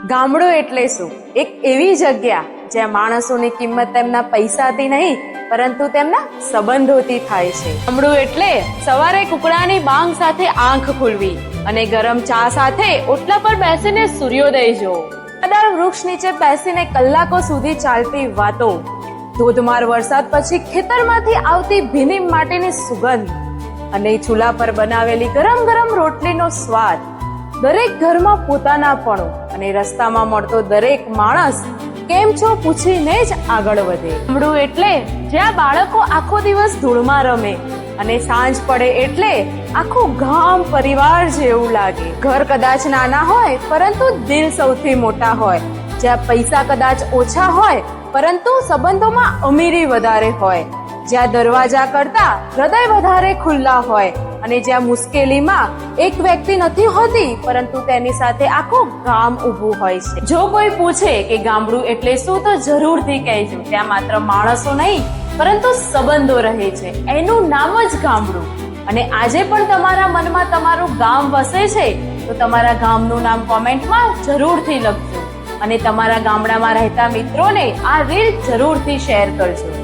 ગામડું એટલે શું? એક એવી જગ્યા જ્યાં માણસોની કિંમત તેમના પૈસાથી નહીં પરંતુ તેમના સંબંધોથી થાય છે. ગામડું એટલે સવારે કુકડાની બાંગ સાથે આંખ ખુલવી અને ગરમ ચા સાથે ઓટલા પર બેસીને સૂર્યોદય જોવો. અડાળ વૃક્ષ નીચે બેસીને કલાકો સુધી ચાલતી વાતો, ધોધમાર વરસાદ પછી ખેતરમાંથી આવતી ભીની માટીની સુગંધ અને ચૂલા પર બનાવેલી ગરમ ગરમ રોટલીનો સ્વાદ. દરેક ઘરમાં પોતાનાપણું અને રસ્તામાં મળતો દરેક માણસ કેમ છો પૂછીને જ આગળ વધે. ગામડું એટલે જ્યાં બાળકો આખો દિવસ ધૂળમાં રમે અને સાંજ પડે એટલે આખું ગામ પરિવાર જેવું લાગે. ઘર કદાચ નાના હોય પરંતુ દિલ સૌથી મોટા હોય. જ્યાં પૈસા કદાચ ઓછા હોય પરંતુ સંબંધોમાં અમીરી વધારે હોય. જ્યાં દરવાજા કરતા હૃદય વધારે ખુલ્લા હોય અને જ્યાં મુશ્કેલીમાં એક વ્યક્તિ નથી હોતી પરંતુ તેની સાથે આખું ગામ ઊભું હોય છે. જો કોઈ પૂછે કે ગામડું એટલે શું તો જરૂરથી કહેજો. ત્યાં માત્ર માણસો નહીં પરંતુ સંબંધો રહે છે. એનું નામ જ ગામડું. અને આજે પણ તમારા મનમાં તમારું ગામ વસે છે તો તમારા ગામનું નામ કોમેન્ટમાં જરૂરથી લખજો અને તમારા ગામડામાં રહેતા મિત્રોને આ રીલ જરૂરથી શેર કરજો.